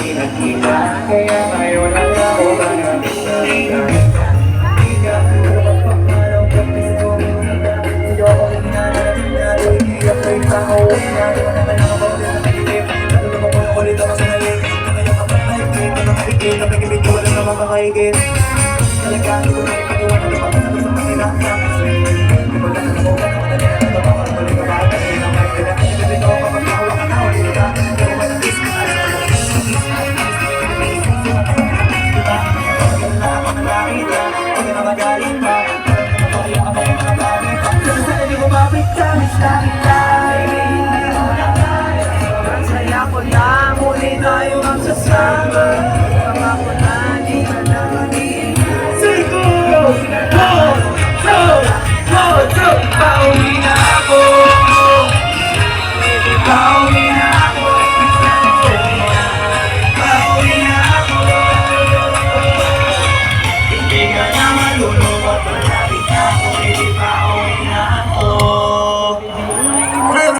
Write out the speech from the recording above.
pinagkita. Kaya ngayon ang ako hanapin na ikaw. Ika, kapag-pagpalaw ka, pisa ko muna. Sa'yo ako hinanapin na hindi ako'y tao. Hinanapin mo naman ang ako na nakikip. Nalulo mo kung ulit ako sa nalik. Ngayon ka pa nakikip, na nakikip. Napagibig ko, wala namang makahigit. Talaga, hindi ko nakipaniwan na lumabas ako sa kanila.